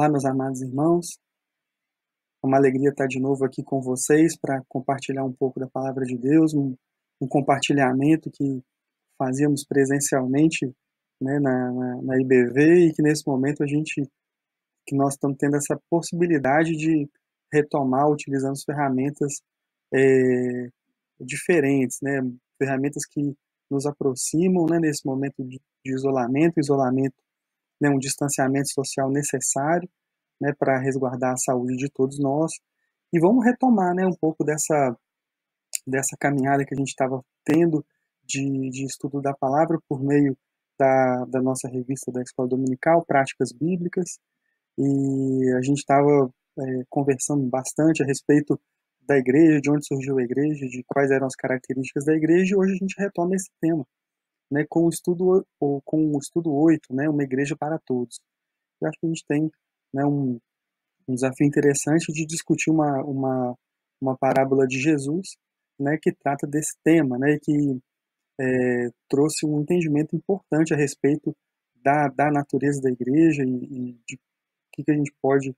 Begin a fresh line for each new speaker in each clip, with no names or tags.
Olá, meus amados irmãos. É uma alegria estar de novo aqui com vocês para compartilhar um pouco da palavra de Deus, um compartilhamento que fazíamos presencialmente, né, na IBV, e que nesse momento que nós estamos tendo essa possibilidade de retomar utilizando as ferramentas diferentes, né, ferramentas que nos aproximam, né, nesse momento de isolamento, né, um distanciamento social necessário, né, para resguardar a saúde de todos nós. E vamos retomar, né, um pouco dessa caminhada que a gente estava tendo de estudo da palavra por meio da nossa revista da Escola Dominical, Práticas Bíblicas, e a gente estava conversando bastante a respeito da igreja, de onde surgiu a igreja, de quais eram as características da igreja, e hoje a gente retoma esse tema, né, com o estudo 8, né, uma igreja para todos. Eu acho que a gente tem, né, um desafio interessante de discutir uma parábola de Jesus, né, que trata desse tema, né, que trouxe um entendimento importante a respeito da natureza da igreja e de que a gente pode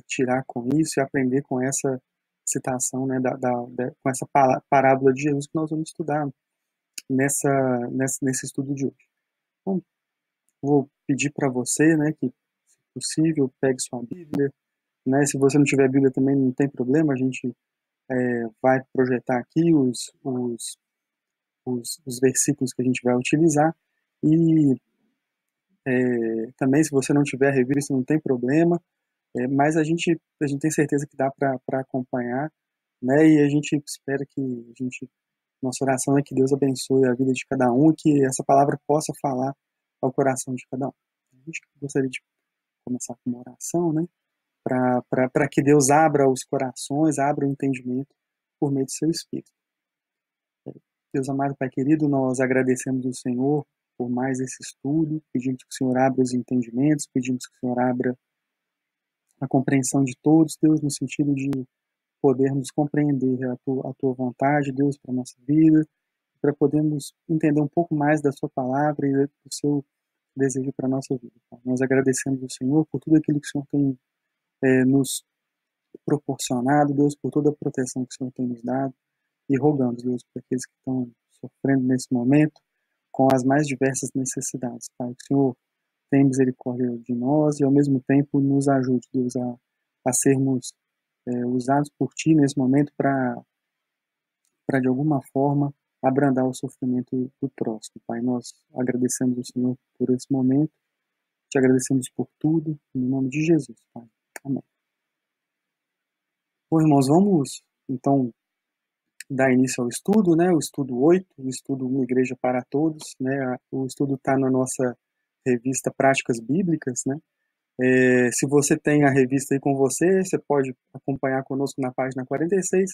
tirar com isso e aprender com essa citação, né, com essa parábola de Jesus que nós vamos estudar nesse estudo de hoje. Bom, vou pedir para você, né, que, se possível, pegue sua Bíblia, né? Se você não tiver Bíblia também não tem problema, a gente vai projetar aqui os versículos que a gente vai utilizar, e também se você não tiver a revista não tem problema, mas a gente tem certeza que dá para acompanhar, né? E a gente espera nossa oração é que Deus abençoe a vida de cada um e que essa palavra possa falar ao coração de cada um. A gente gostaria de começar com uma oração, né? Para que Deus abra os corações, abra o entendimento por meio do seu Espírito. Deus amado, Pai querido, nós agradecemos ao Senhor por mais esse estudo, pedimos que o Senhor abra os entendimentos, pedimos que o Senhor abra a compreensão de todos, Deus, no sentido de podermos compreender a tua vontade, Deus, para a nossa vida, para podermos entender um pouco mais da sua palavra e do seu desejo para a nossa vida. Pai. Nós agradecemos ao Senhor por tudo aquilo que o Senhor tem nos proporcionado, Deus, por toda a proteção que o Senhor tem nos dado, e rogamos, Deus, por aqueles que estão sofrendo nesse momento com as mais diversas necessidades, Pai. Que o Senhor tenha misericórdia de nós e, ao mesmo tempo, nos ajude, Deus, a sermos usados por Ti nesse momento para, de alguma forma, abrandar o sofrimento do próximo, Pai. Nós agradecemos ao Senhor por esse momento, te agradecemos por tudo, em nome de Jesus, Pai. Amém. Bom, irmãos, vamos, então, dar início ao estudo, né? O estudo 8, o estudo Uma Igreja para Todos, né? O estudo está na nossa revista Práticas Bíblicas, né? Se você tem a revista aí com você, você pode acompanhar conosco na página 46.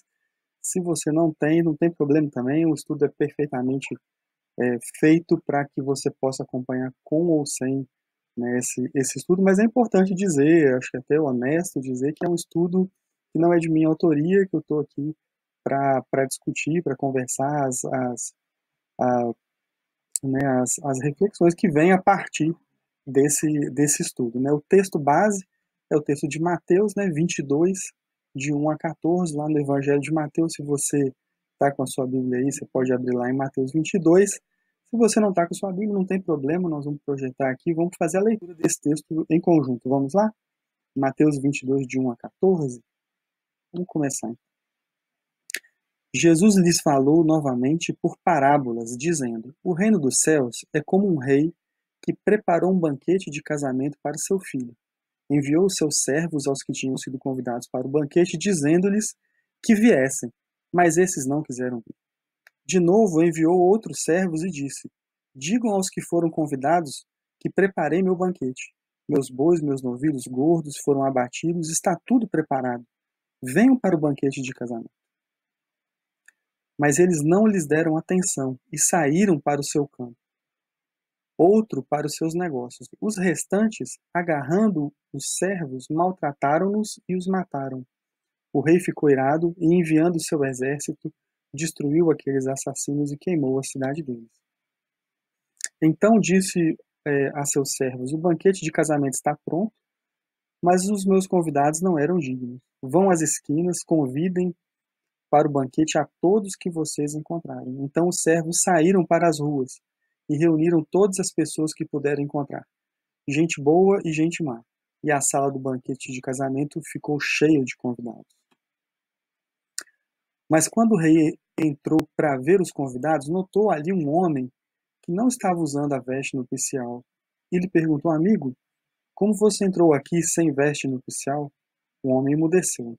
Se você não tem, não tem problema também, o estudo é perfeitamente feito para que você possa acompanhar com ou sem, né, esse estudo, mas é importante dizer, acho que até honesto dizer que é um estudo que não é de minha autoria, que eu estou aqui para discutir, para conversar a, né, as reflexões que vêm a partir desse estudo. Né? O texto base é o texto de Mateus, né, 22, de 1 a 14, lá no Evangelho de Mateus. Se você está com a sua Bíblia aí, você pode abrir lá em Mateus 22. Se você não está com a sua Bíblia, não tem problema, nós vamos projetar aqui, vamos fazer a leitura desse texto em conjunto. Vamos lá? Mateus 22, de 1 a 14. Vamos começar. Jesus lhes falou novamente por parábolas, dizendo: O reino dos céus é como um rei que preparou um banquete de casamento para seu filho. Enviou seus servos aos que tinham sido convidados para o banquete, dizendo-lhes que viessem, mas esses não quiseram vir. De novo enviou outros servos e disse: Digam aos que foram convidados que preparei meu banquete. Meus bois, meus novilhos gordos foram abatidos, está tudo preparado. Venham para o banquete de casamento. Mas eles não lhes deram atenção e saíram para o seu campo. Outro para os seus negócios. Os restantes, agarrando os servos, maltrataram-nos e os mataram. O rei ficou irado e, enviando seu exército, destruiu aqueles assassinos e queimou a cidade deles. Então disse a seus servos: O banquete de casamento está pronto, mas os meus convidados não eram dignos. Vão às esquinas, convidem para o banquete a todos que vocês encontrarem. Então os servos saíram para as ruas e reuniram todas as pessoas que puderam encontrar, gente boa e gente má. E a sala do banquete de casamento ficou cheia de convidados. Mas quando o rei entrou para ver os convidados, notou ali um homem que não estava usando a veste nupcial. E lhe perguntou: amigo, como você entrou aqui sem veste nupcial? O homem emudeceu.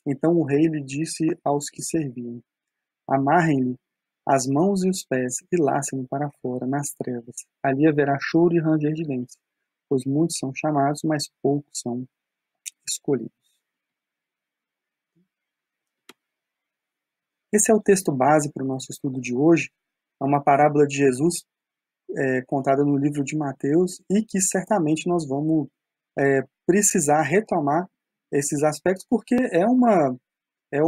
Então o rei lhe disse aos que serviam: amarrem-lhe as mãos e os pés e lancem-no para fora, nas trevas. Ali haverá choro e ranger de dentes, pois muitos são chamados, mas poucos são escolhidos. Esse é o texto base para o nosso estudo de hoje. É uma parábola de Jesus contada no livro de Mateus e que certamente nós vamos precisar retomar esses aspectos porque é uma, é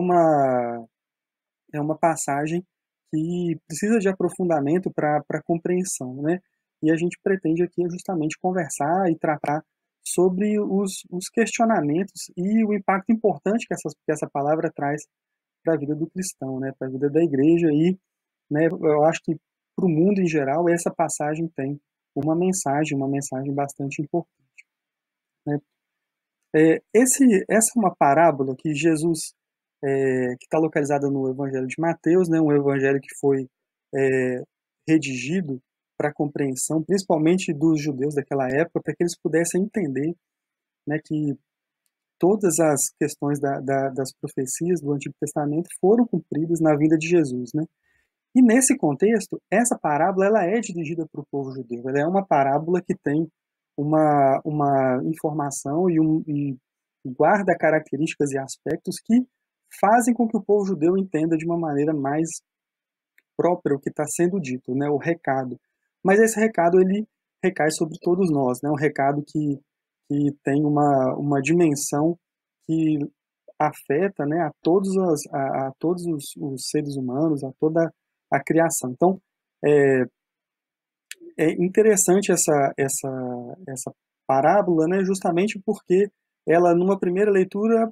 uma passagem que precisa de aprofundamento para compreensão, né? E a gente pretende aqui justamente conversar e tratar sobre os questionamentos e o impacto importante que essa palavra traz para a vida do cristão, né? Para a vida da igreja e, né, eu acho que para o mundo em geral essa passagem tem uma mensagem bastante importante, né? Essa é uma parábola que Jesus, que está localizada no Evangelho de Mateus, né, um evangelho que foi redigido para a compreensão, principalmente dos judeus daquela época, para que eles pudessem entender, né, que todas as questões das profecias do Antigo Testamento foram cumpridas na vinda de Jesus, né? E nesse contexto, essa parábola ela é dirigida para o povo judeu. Ela é uma parábola que tem uma informação e guarda características e aspectos que fazem com que o povo judeu entenda de uma maneira mais própria o que está sendo dito, né, o recado. Mas esse recado ele recai sobre todos nós, né, um recado que tem uma dimensão que afeta, né, a todos os seres humanos, a toda a criação. Então, é, é interessante essa parábola, né, justamente porque ela, numa primeira leitura,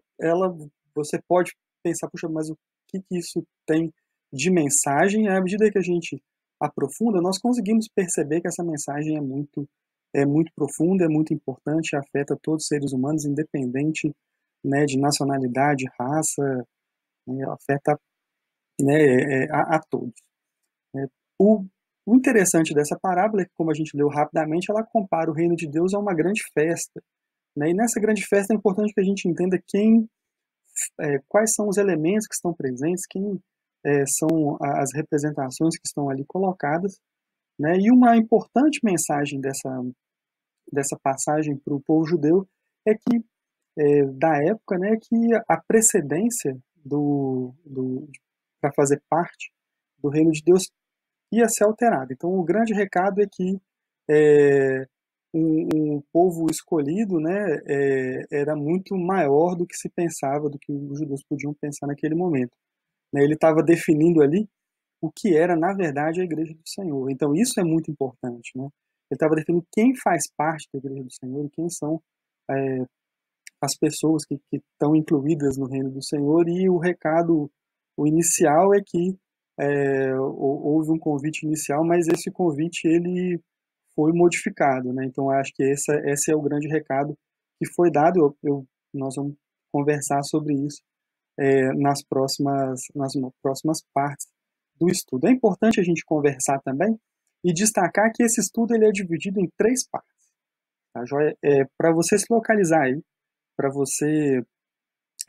você pode pensar, puxa, mas o que isso tem de mensagem? À medida que a gente aprofunda, nós conseguimos perceber que essa mensagem é muito profunda, é muito importante, afeta todos os seres humanos, independente, né, de nacionalidade, raça, né, afeta, né, a todos, né. O, o interessante dessa parábola é que, como a gente leu rapidamente, ela compara o reino de Deus a uma grande festa, né, e nessa grande festa é importante que a gente entenda quais são os elementos que estão presentes, quem são as representações que estão ali colocadas, né, e uma importante mensagem dessa passagem para o povo judeu é que da época, né, que a precedência para fazer parte do reino de Deus ia ser alterada. Então, o grande recado é que é, um povo escolhido, né, era muito maior do que se pensava, do que os judeus podiam pensar naquele momento, né? Ele estava definindo ali o que era, na verdade, a Igreja do Senhor. Então, isso é muito importante, né? Ele estava definindo quem faz parte da Igreja do Senhor e quem são é, as pessoas que estão incluídas no reino do Senhor, e o recado, o inicial é que houve um convite inicial, mas esse convite ele foi modificado, né? Então acho que esse é o grande recado que foi dado. Nós vamos conversar sobre isso nas próximas partes do estudo. É importante a gente conversar também e destacar que esse estudo ele é dividido em 3 partes. Tá, joia? Para você se localizar aí, para você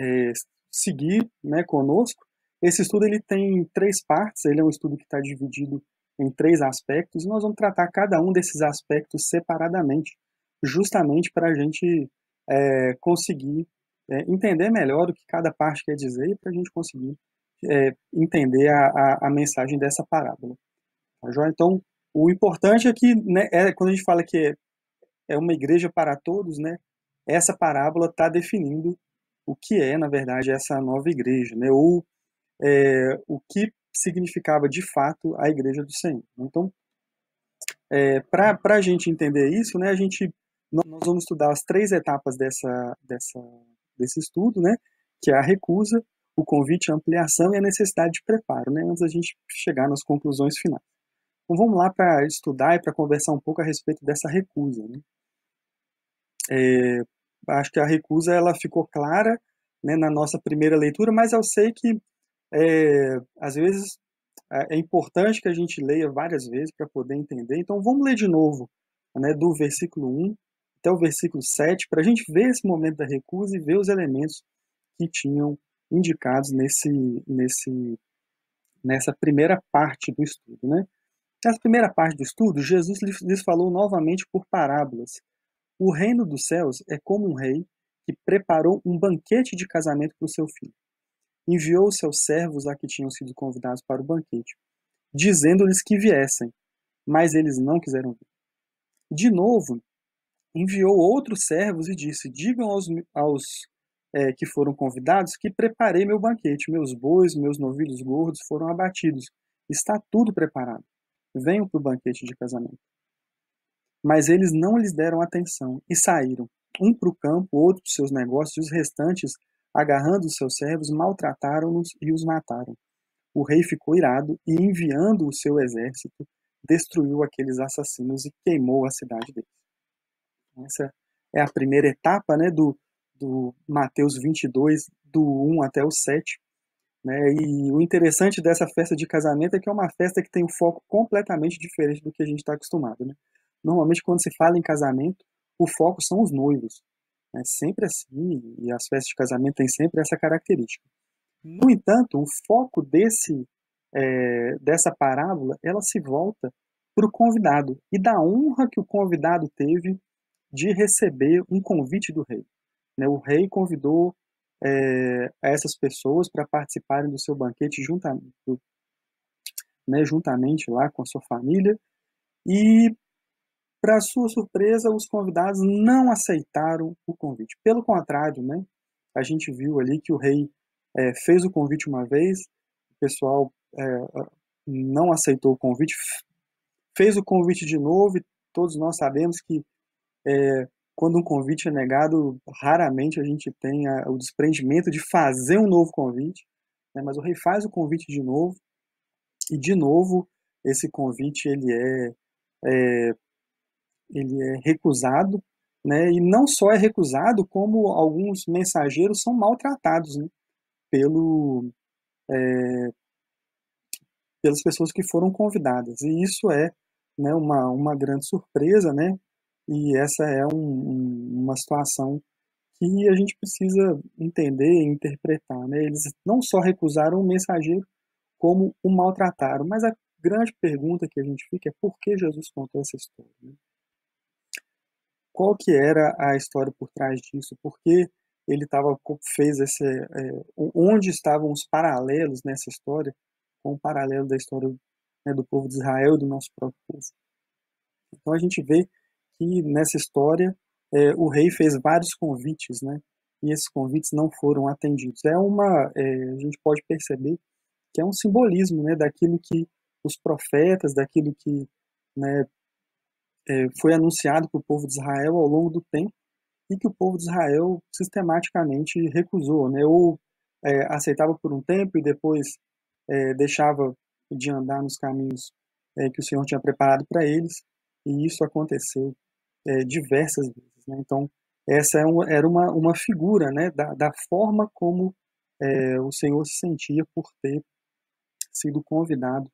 é, seguir, né, conosco. Esse estudo ele tem 3 partes, ele é um estudo que está dividido em 3 aspectos, e nós vamos tratar cada um desses aspectos separadamente, justamente para a gente conseguir entender melhor o que cada parte quer dizer e para a gente conseguir entender a mensagem dessa parábola. Tá, joia? Então, o importante é que, né, quando a gente fala que é uma igreja para todos, né, essa parábola está definindo o que é, na verdade, essa nova igreja, né, ou o que significava de fato a igreja do Senhor. Então, para a gente entender isso, né, a gente Nós vamos estudar as 3 etapas desse estudo, né? Que é a recusa, o convite, a ampliação e a necessidade de preparo, né? Antes da gente chegar nas conclusões finais. Então vamos lá para estudar e para conversar um pouco a respeito dessa recusa, né? Acho que a recusa ela ficou clara, né, na nossa primeira leitura, mas eu sei que às vezes é importante que a gente leia várias vezes para poder entender. Então vamos ler de novo, né, do versículo 1 até o versículo 7, para a gente ver esse momento da recusa e ver os elementos que tinham indicados nessa primeira parte do estudo, né? Nessa primeira parte do estudo, Jesus lhes falou novamente por parábolas. O reino dos céus é como um rei que preparou um banquete de casamento para o seu filho. Enviou seus servos a que tinham sido convidados para o banquete, dizendo-lhes que viessem, mas eles não quiseram vir. De novo, enviou outros servos e disse: digam aos que foram convidados que preparei meu banquete, meus bois, meus novilhos gordos foram abatidos, está tudo preparado. Venham para o banquete de casamento. Mas eles não lhes deram atenção e saíram, um para o campo, outro para os seus negócios, e os restantes, agarrando os seus servos, maltrataram-nos e os mataram. O rei ficou irado e, enviando o seu exército, destruiu aqueles assassinos e queimou a cidade deles. Essa é a primeira etapa, né, do Mateus 22, do 1 até o 7. Né? E o interessante dessa festa de casamento é que é uma festa que tem um foco completamente diferente do que a gente está acostumado. Né? Normalmente, quando se fala em casamento, o foco são os noivos. É sempre assim, e as festas de casamento têm sempre essa característica. No entanto, o foco dessa parábola, ela se volta para o convidado e da honra que o convidado teve de receber um convite do rei. Né? O rei convidou essas pessoas para participarem do seu banquete juntamente lá com a sua família e, para sua surpresa, os convidados não aceitaram o convite. Pelo contrário, né, a gente viu ali que o rei fez o convite uma vez, o pessoal não aceitou o convite, fez o convite de novo e todos nós sabemos que quando um convite é negado, raramente a gente tem o desprendimento de fazer um novo convite, né? Mas o rei faz o convite de novo, e de novo esse convite ele é recusado, né? E não só é recusado, como alguns mensageiros são maltratados, né? Pelo, pelas pessoas que foram convidadas. E isso é, né, uma grande surpresa, né? E essa é uma situação que a gente precisa entender e interpretar, né? Eles não só recusaram o mensageiro, como o maltrataram. Mas a grande pergunta que a gente fica é por que Jesus contou essa história? Né? Qual que era a história por trás disso? Por que ele fez onde estavam os paralelos nessa história com o paralelo da história, né, do povo de Israel e do nosso próprio povo? Então a gente vê que nessa história o rei fez vários convites, né? E esses convites não foram atendidos. A gente pode perceber que é um simbolismo, né, daquilo que os profetas, daquilo que, né, foi anunciado para o povo de Israel ao longo do tempo e que o povo de Israel sistematicamente recusou, né? Ou aceitava por um tempo e depois deixava de andar nos caminhos que o Senhor tinha preparado para eles, e isso aconteceu diversas vezes. Né? Então, essa era uma figura, né, da forma como o Senhor se sentia por ter sido convidado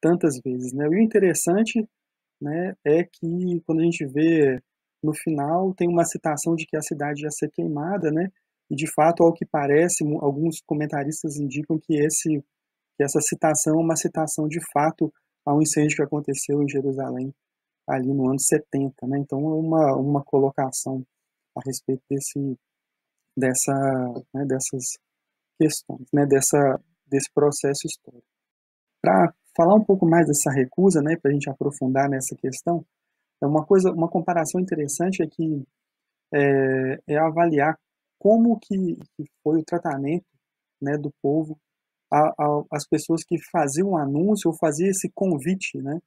tantas vezes. Né? E o interessante, né, é que quando a gente vê no final, tem uma citação de que a cidade ia ser queimada, né? E de fato, ao que parece, alguns comentaristas indicam que essa citação é uma citação de fato ao incêndio que aconteceu em Jerusalém ali no ano 70, né? Então é uma colocação a respeito dessa, né, dessas questões, né? Desse processo histórico. Para falar um pouco mais dessa recusa, né, para a gente aprofundar nessa questão, uma comparação interessante é que avaliar como que foi o tratamento, né, do povo às pessoas que faziam o anúncio ou faziam esse convite, né,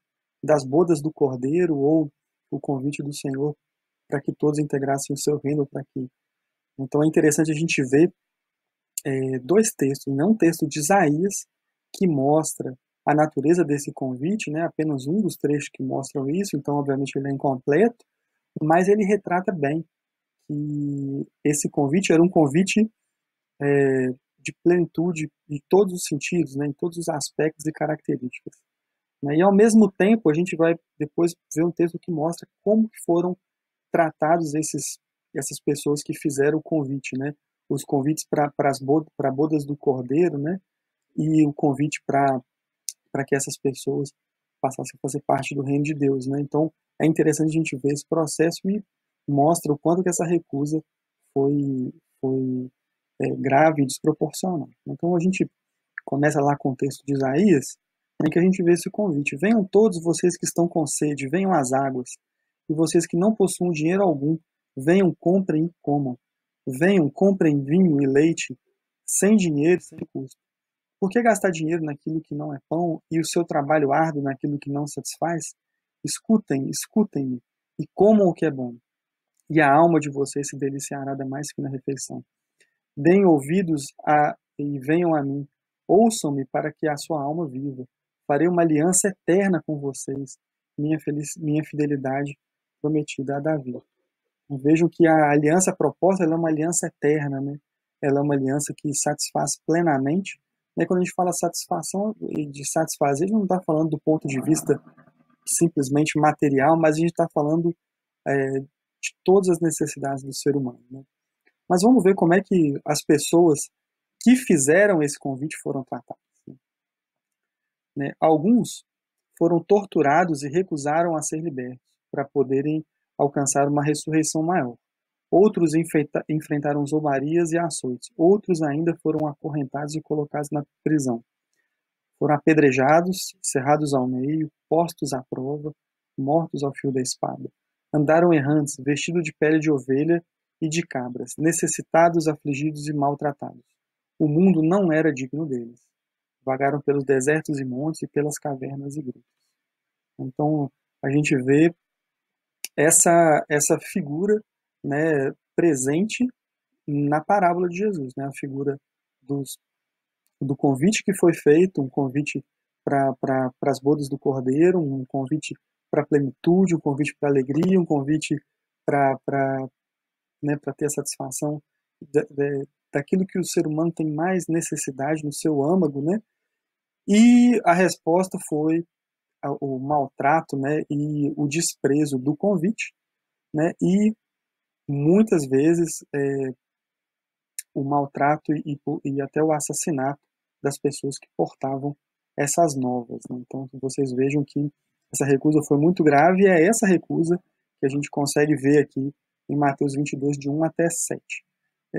das bodas do Cordeiro ou o convite do Senhor para que todos integrassem o seu reino, para que... Então é interessante a gente ver dois textos, né? Um texto de Isaías, que mostra a natureza desse convite, né? Apenas um dos trechos que mostram isso, então obviamente ele é incompleto, mas ele retrata bem que esse convite era um convite de plenitude em todos os sentidos, né? Em todos os aspectos e características. Né? E ao mesmo tempo a gente vai depois ver um texto que mostra como que foram tratados essas pessoas que fizeram o convite, né? Os convites para bodas do Cordeiro, né? E o convite para que essas pessoas passassem a fazer parte do reino de Deus, né? Então é interessante a gente ver esse processo e mostra o quanto que essa recusa foi grave e desproporcional. Então a gente começa lá com o texto de Isaías, em que a gente vê esse convite: venham todos vocês que estão com sede, venham às águas, e vocês que não possuem dinheiro algum, venham, comprem e comam. Venham, comprem vinho e leite, sem dinheiro e sem custo. Por que gastar dinheiro naquilo que não é pão e o seu trabalho árduo naquilo que não satisfaz? Escutem-me e comam o que é bom, e a alma de vocês se deliciará da mais fina refeição. Deem ouvidos e venham a mim. Ouçam-me para que a sua alma viva. Farei uma aliança eterna com vocês, minha fidelidade prometida a Davi. Vejam que a aliança proposta ela é uma aliança eterna, né? Ela é uma aliança que satisfaz plenamente. Né? Quando a gente fala satisfação e de satisfazer, a gente não está falando do ponto de vista simplesmente material, mas a gente está falando de todas as necessidades do ser humano. Né? Mas vamos ver como é que as pessoas que fizeram esse convite foram tratadas. Né? Alguns foram torturados e recusaram a ser libertos para poderem alcançar uma ressurreição maior. Outros enfrentaram zombarias e açoites. Outros ainda foram acorrentados e colocados na prisão. Foram apedrejados, cerrados ao meio, postos à prova, mortos ao fio da espada. Andaram errantes, vestidos de pele de ovelha e de cabras, necessitados, afligidos e maltratados. O mundo não era digno deles. Vagaram pelos desertos e montes e pelas cavernas e grutas. Então, a gente vê essa figura, né, presente na parábola de Jesus, né, a figura do convite que foi feito, um convite para as bodas do Cordeiro, um convite para a plenitude, um convite para a alegria, um convite para né, ter a satisfação daquilo que o ser humano tem mais necessidade no seu âmago, né? E a resposta foi o maltrato, né, e o desprezo do convite, né, e muitas vezes o maltrato e até o assassinato das pessoas que portavam essas novas. Né? Então, vocês vejam que essa recusa foi muito grave e é essa recusa que a gente consegue ver aqui em Mateus 22, de 1 até 7.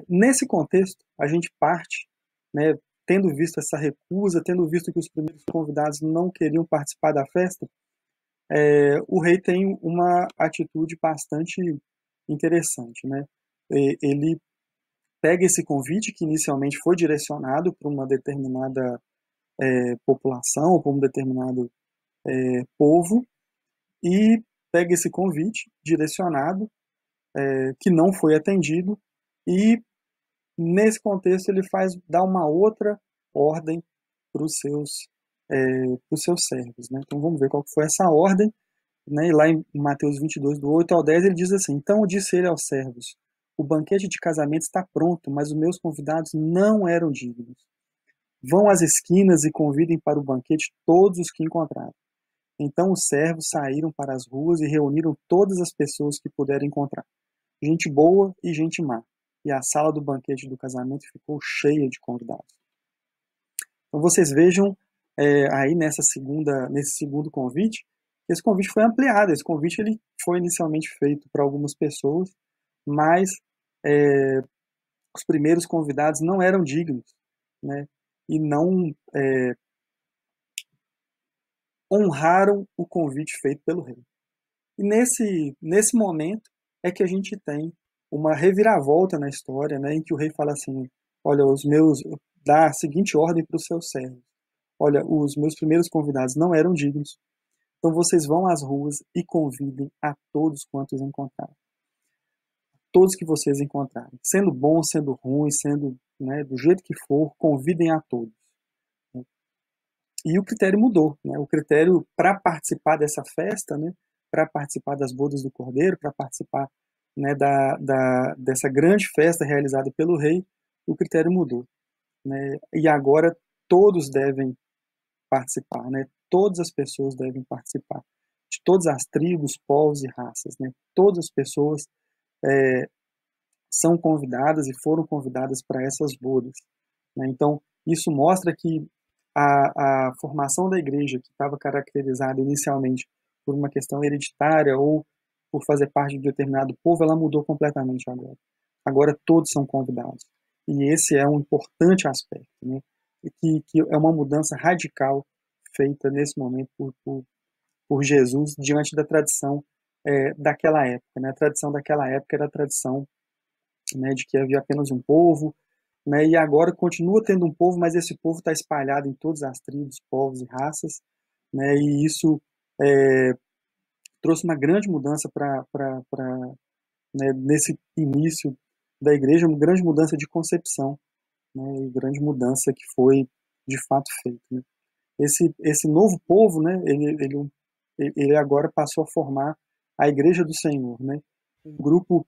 Nesse contexto, a gente parte, né, tendo visto essa recusa, tendo visto que os primeiros convidados não queriam participar da festa, o rei tem uma atitude bastante interessante. Né? Ele pega esse convite que inicialmente foi direcionado para uma determinada população ou para um determinado povo e pega esse convite direcionado que não foi atendido e nesse contexto ele dá uma outra ordem para os seus servos. Né? Então vamos ver qual que foi essa ordem. Né? E lá em Mateus 22, do 8 ao 10, ele diz assim: então disse ele aos servos: o banquete de casamento está pronto, mas os meus convidados não eram dignos. Vão às esquinas e convidem para o banquete todos os que encontrarem. Então os servos saíram para as ruas e reuniram todas as pessoas que puderam encontrar, gente boa e gente má. E a sala do banquete do casamento ficou cheia de convidados. Então vocês vejam aí nesse segundo convite, esse convite foi ampliado. Esse convite ele foi inicialmente feito para algumas pessoas, mas os primeiros convidados não eram dignos, né? E não honraram o convite feito pelo rei. E nesse momento é que a gente tem uma reviravolta na história, né, em que o rei fala assim: olha, dá a seguinte ordem para os seus servos: olha, os meus primeiros convidados não eram dignos, então vocês vão às ruas e convidem a todos quantos encontrarem. todos que vocês encontrarem, sendo bom, sendo ruim, sendo, né, do jeito que for, convidem a todos. E o critério mudou, né? O critério para participar dessa festa, né, para participar das bodas do Cordeiro, para participar, né, dessa grande festa realizada pelo rei, o critério mudou, né? E agora todos devem participar, né? Todas as pessoas devem participar, de todas as tribos, povos e raças, né? Todas as pessoas são convidadas e foram convidadas para essas bodas, né? Então, isso mostra que a formação da igreja, que estava caracterizada inicialmente por uma questão hereditária ou por fazer parte de um determinado povo, ela mudou completamente agora. Agora todos são convidados. E esse é um importante aspecto, né? Que é uma mudança radical feita nesse momento por Jesus diante da tradição daquela época, né? A tradição daquela época era a tradição, né, de que havia apenas um povo, né, e agora continua tendo um povo, mas esse povo está espalhado em todas as tribos, povos e raças, né, e isso trouxe uma grande mudança né, nesse início da igreja, uma grande mudança de concepção, né, e grande mudança que foi de fato feita. Né. Esse novo povo, né, ele agora passou a formar a igreja do Senhor, né, um grupo,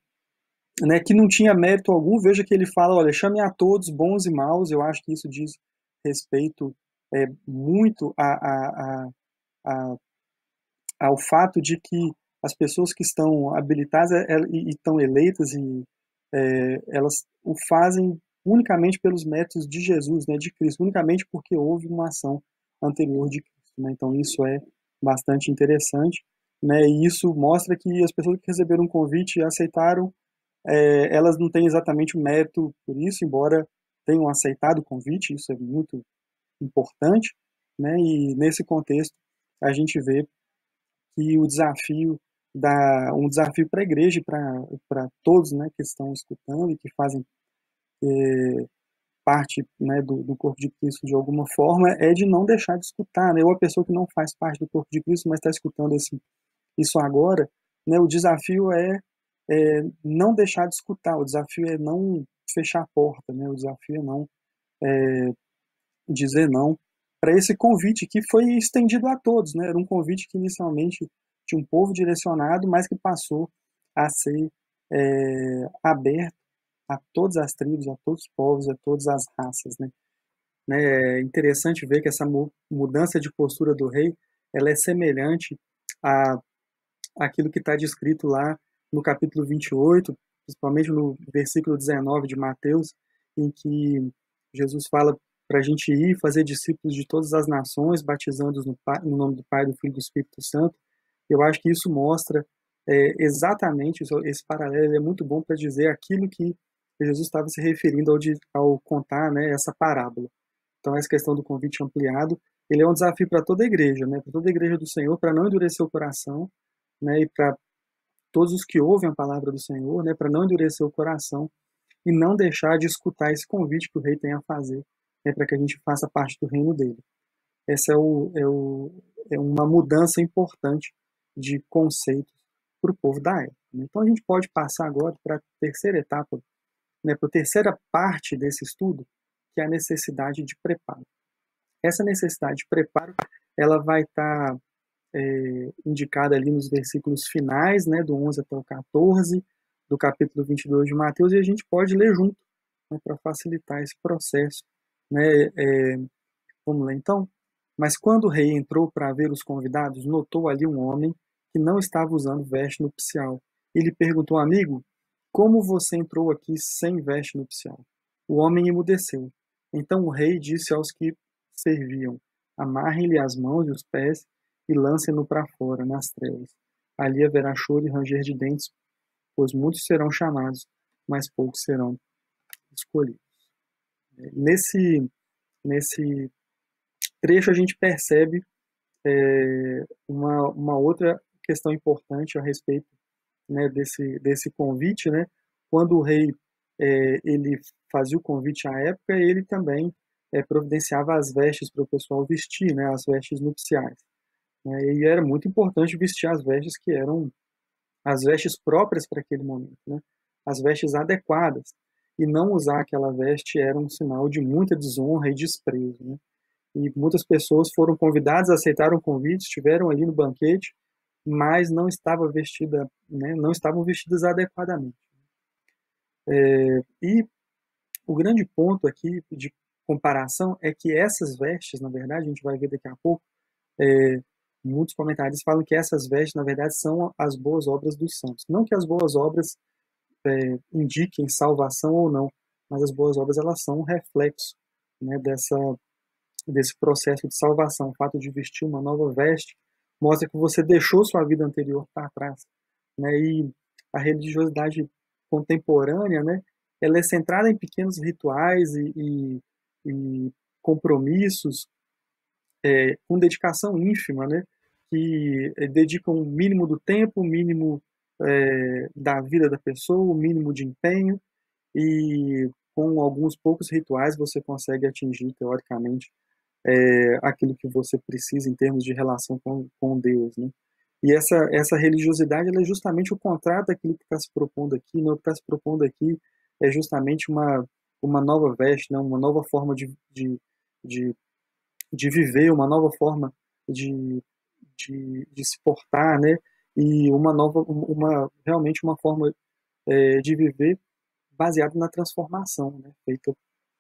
né, que não tinha mérito algum. Veja que ele fala, olha, chame a todos, bons e maus. Eu acho que isso diz respeito muito a, ao fato de que as pessoas que estão habilitadas e estão eleitas, e elas o fazem unicamente pelos méritos de Jesus, né, de Cristo, unicamente porque houve uma ação anterior de Cristo, né? Então isso é bastante interessante, né, e isso mostra que as pessoas que receberam um convite e aceitaram, elas não têm exatamente o mérito por isso, embora tenham aceitado o convite. Isso é muito importante, né? E nesse contexto a gente vê que o desafio um desafio para a igreja e para todos, né, que estão escutando e que fazem parte, né, do corpo de Cristo de alguma forma, é de não deixar de escutar, né? Ou a pessoa que não faz parte do corpo de Cristo, mas está escutando isso agora, né? O desafio não deixar de escutar, o desafio é não fechar a porta, né? O desafio é não dizer não para esse convite que foi estendido a todos, né? Era um convite que inicialmente tinha um povo direcionado, mas que passou a ser aberto a todas as tribos, a todos os povos, a todas as raças, né? É interessante ver que essa mudança de postura do rei, ela é semelhante a aquilo que está descrito lá no capítulo 28, principalmente no versículo 19 de Mateus, em que Jesus fala para a gente ir fazer discípulos de todas as nações, batizando-os no nome do Pai, do Filho e do Espírito Santo. Eu acho que isso mostra exatamente, esse paralelo é muito bom para dizer aquilo que Jesus estava se referindo ao contar, né, essa parábola. Então, essa questão do convite ampliado, ele é um desafio para toda a igreja, né, para toda a igreja do Senhor, para não endurecer o coração, né, e para todos os que ouvem a palavra do Senhor, né, para não endurecer o coração e não deixar de escutar esse convite que o rei tem a fazer, né, para que a gente faça parte do reino dele. Essa é uma mudança importante de conceitos para o povo da época. Né? Então a gente pode passar agora para a terceira etapa, né, para a terceira parte desse estudo, que é a necessidade de preparo. Essa necessidade de preparo, ela vai estar indicada ali nos versículos finais, né, do 11 até o 14, do capítulo 22 de Mateus, e a gente pode ler junto, né, para facilitar esse processo. Né? Vamos lá então? Mas quando o rei entrou para ver os convidados, notou ali um homem que não estava usando veste nupcial. Ele perguntou, amigo, como você entrou aqui sem veste nupcial? O homem emudeceu. Então o rei disse aos que serviam, amarrem-lhe as mãos e os pés e lancem-no para fora, nas trevas. Ali haverá choro e ranger de dentes, pois muitos serão chamados, mas poucos serão escolhidos. Nesse trecho a gente percebe uma outra questão importante a respeito, né, desse convite, né? Quando o rei ele fazia o convite à época, ele também providenciava as vestes para o pessoal vestir, né, as vestes nupciais. Né, e era muito importante vestir as vestes que eram as vestes próprias para aquele momento, né? as vestes adequadas, e não usar aquela veste era um sinal de muita desonra e desprezo, né? E muitas pessoas foram convidadas, aceitaram o convite, estiveram ali no banquete, mas não estava vestida, né, não estavam vestidas adequadamente. E o grande ponto aqui de comparação é que essas vestes, na verdade, a gente vai ver daqui a pouco, muitos comentários falam que essas vestes, na verdade, são as boas obras dos santos. Não que as boas obras indiquem salvação ou não, mas as boas obras elas são um reflexo, né, desse processo de salvação. O fato de vestir uma nova veste mostra que você deixou sua vida anterior para trás, né? E a religiosidade contemporânea, né, ela é centrada em pequenos rituais e compromissos com dedicação ínfima, né, que dedicam o mínimo do tempo, o mínimo da vida da pessoa, o mínimo de empenho, e com alguns poucos rituais você consegue atingir, teoricamente, aquilo que você precisa em termos de relação com Deus, né? E essa religiosidade ela é justamente o contrário daquilo que está se propondo aqui, né? O que está se propondo aqui é justamente uma nova veste, né? Uma nova forma de, de viver, uma nova forma de, de se portar, né? E realmente uma forma de viver baseada na transformação, né? Feita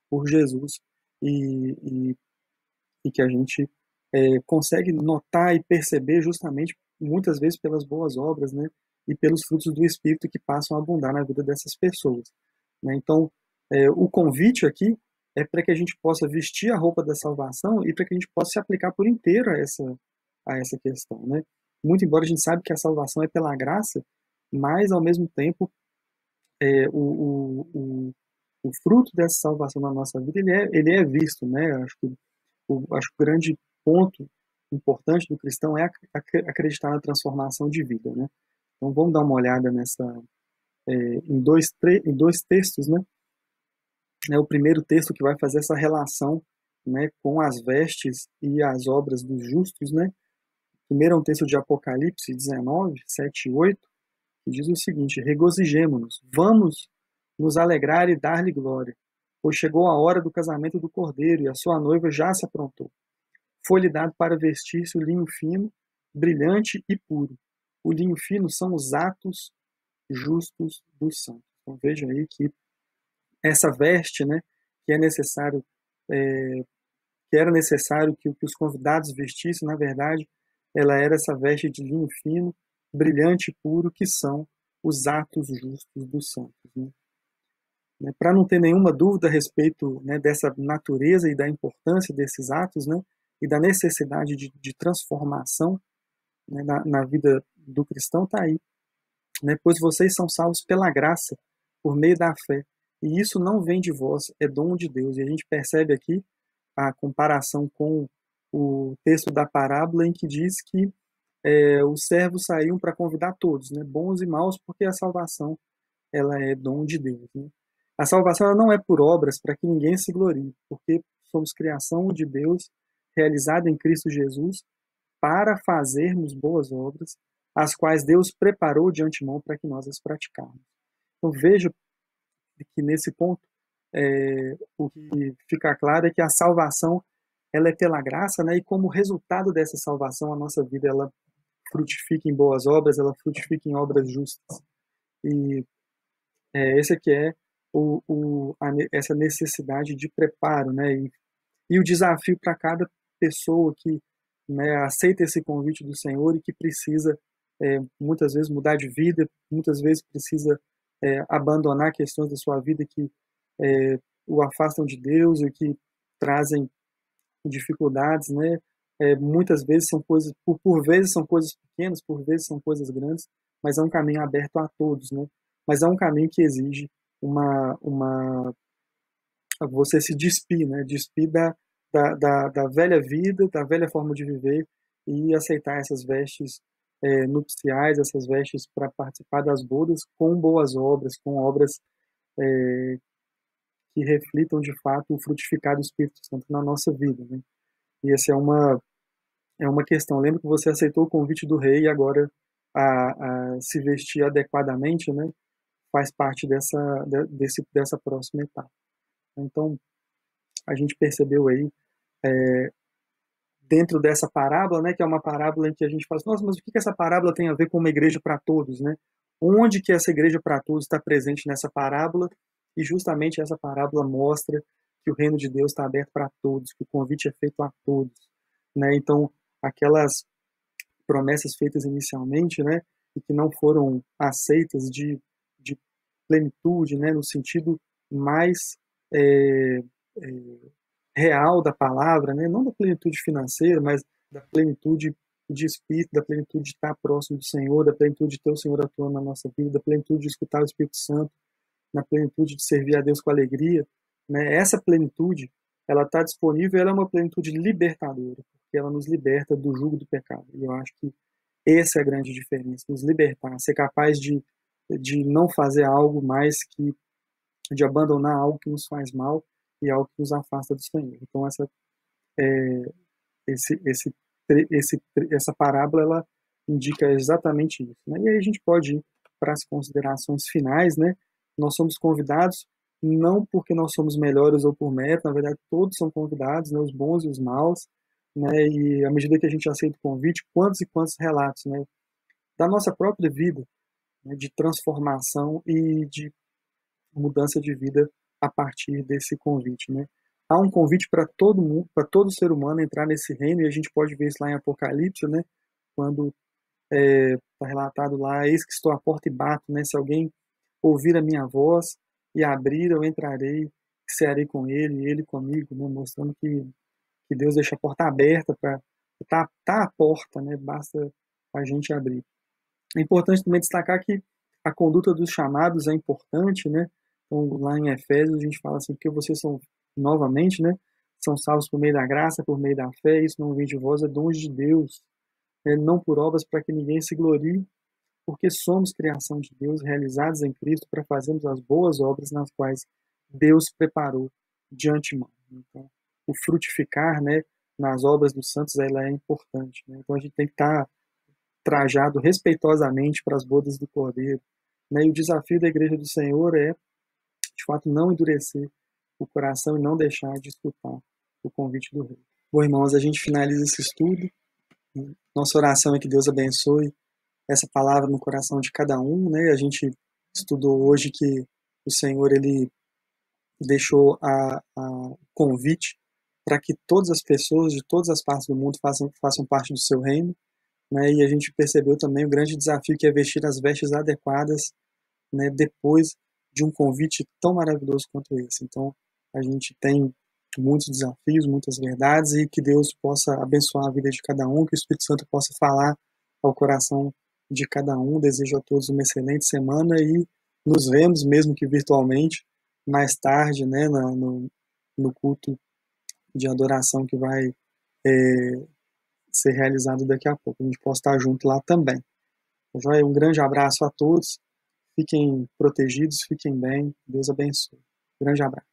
por Jesus e, e que a gente consegue notar e perceber justamente muitas vezes pelas boas obras, né, e pelos frutos do Espírito que passam a abundar na vida dessas pessoas, né? Então, o convite aqui é para que a gente possa vestir a roupa da salvação e para que a gente possa se aplicar por inteiro a essa questão, né? Muito embora a gente saiba que a salvação é pela graça, mas ao mesmo tempo é, o, o, o fruto dessa salvação na nossa vida ele é visto, né? Acho que o grande ponto importante do cristão é acreditar na transformação de vida, né? Então vamos dar uma olhada em dois textos, né? É o primeiro texto que vai fazer essa relação, né, com as vestes e as obras dos justos, né? Primeiro é um texto de Apocalipse 19, 7 e 8, que diz o seguinte: regozijemo-nos, vamos nos alegrar e dar-lhe glória, pois chegou a hora do casamento do Cordeiro e a sua noiva já se aprontou. Foi-lhe dado para vestir-se o linho fino, brilhante e puro. O linho fino são os atos justos dos santos. Então vejam aí que essa veste, né, que é necessário, é, que era necessário que os convidados vestissem, na verdade, ela era essa veste de linho fino, brilhante e puro, que são os atos justos dos santos, né? Para não ter nenhuma dúvida a respeito, né, dessa natureza e da importância desses atos, né, e da necessidade de transformação, né, na vida do cristão, está aí, né? Pois vocês são salvos pela graça, por meio da fé. E isso não vem de vós, é dom de Deus. E a gente percebe aqui a comparação com o texto da parábola em que diz que os servos saíam para convidar todos, né, bons e maus, porque a salvação ela é dom de Deus, né? A salvação ela não é por obras para que ninguém se glorie, porque somos criação de Deus realizada em Cristo Jesus para fazermos boas obras, as quais Deus preparou de antemão para que nós as praticáramos. Então veja que nesse ponto o que fica claro é que a salvação ela é pela graça, né? E como resultado dessa salvação a nossa vida ela frutifica em boas obras, ela frutifica em obras justas. E esse aqui é essa necessidade de preparo, né? E o desafio para cada pessoa que, né, aceita esse convite do Senhor e que precisa muitas vezes mudar de vida, muitas vezes precisa abandonar questões da sua vida que o afastam de Deus e que trazem dificuldades, né? Muitas vezes são coisas, por vezes são coisas pequenas, por vezes são coisas grandes, mas é um caminho aberto a todos, né? Mas é um caminho que exige uma você se despir, né? Despir da velha vida, da velha forma de viver e aceitar essas vestes nupciais, essas vestes para participar das bodas com boas obras, com obras que reflitam de fato o frutificar do Espírito Santo na nossa vida, né? E essa é uma questão. Lembra que você aceitou o convite do rei e agora a se vestir adequadamente, né? faz parte dessa próxima etapa. Então, a gente percebeu aí, dentro dessa parábola, né, que é uma parábola em que a gente fala assim, nossa, mas o que essa parábola tem a ver com uma igreja para todos, né? Onde que essa igreja para todos está presente nessa parábola? E justamente essa parábola mostra que o reino de Deus está aberto para todos, que o convite é feito a todos, né? Então, aquelas promessas feitas inicialmente, né, e que não foram aceitas de plenitude, né, no sentido mais é, real da palavra, né, não da plenitude financeira, mas da plenitude de espírito, da plenitude de estar próximo do Senhor, da plenitude de ter o Senhor atuando na nossa vida, da plenitude de escutar o Espírito Santo, na plenitude de servir a Deus com alegria, né? Essa plenitude, ela está disponível, ela é uma plenitude libertadora, porque ela nos liberta do jugo do pecado. E eu acho que essa é a grande diferença, nos libertar, ser capaz de não fazer algo mais que de abandonar algo que nos faz mal e algo que nos afasta do Senhor. Então essa parábola ela indica exatamente isso, né? E aí a gente pode ir para as considerações finais, né? Nós somos convidados não porque nós somos melhores ou por mérito, na verdade todos são convidados, né? Os bons e os maus, né? E à medida que a gente aceita o convite, quantos e quantos relatos, né? Da nossa própria vida, né? De transformação e de mudança de vida a partir desse convite, né? Há um convite para todo mundo, para todo ser humano entrar nesse reino, e a gente pode ver isso lá em Apocalipse, né? Quando está relatado lá, eis que estou à porta e bato, né? Se alguém ouvir a minha voz e abrir, eu entrarei, cearei com ele, e ele comigo, né? Mostrando que Deus deixa a porta aberta para tá à porta, né? Basta a gente abrir. É importante também destacar que a conduta dos chamados é importante, né? Então, lá em Efésios, a gente fala assim, porque vocês são, novamente, né? São salvos por meio da graça, por meio da fé, isso não vem de vós, é dom de Deus, né? Não por obras para que ninguém se glorie, porque somos criação de Deus, realizados em Cristo, para fazermos as boas obras nas quais Deus preparou de antemão. Então, o frutificar, né, nas obras dos santos, ela é importante, né? Então, a gente tem que estar trajado respeitosamente para as bodas do Cordeiro, né? E o desafio da Igreja do Senhor é, de fato, não endurecer o coração e não deixar de escutar o convite do Rei. Bom, irmãos, a gente finaliza esse estudo. Nossa oração é que Deus abençoe essa palavra no coração de cada um, né? A gente estudou hoje que o Senhor ele deixou a convite para que todas as pessoas de todas as partes do mundo façam parte do seu reino, né? E a gente percebeu também o grande desafio que é vestir as vestes adequadas, né? Depois de um convite tão maravilhoso quanto esse. Então, a gente tem muitos desafios, muitas verdades, e que Deus possa abençoar a vida de cada um, que o Espírito Santo possa falar ao coração de cada um. Desejo a todos uma excelente semana e nos vemos, mesmo que virtualmente, mais tarde, né, no culto de adoração que vai ser realizado daqui a pouco. A gente possa estar junto lá também. Joia? Um grande abraço a todos. Fiquem protegidos, fiquem bem. Deus abençoe. Grande abraço.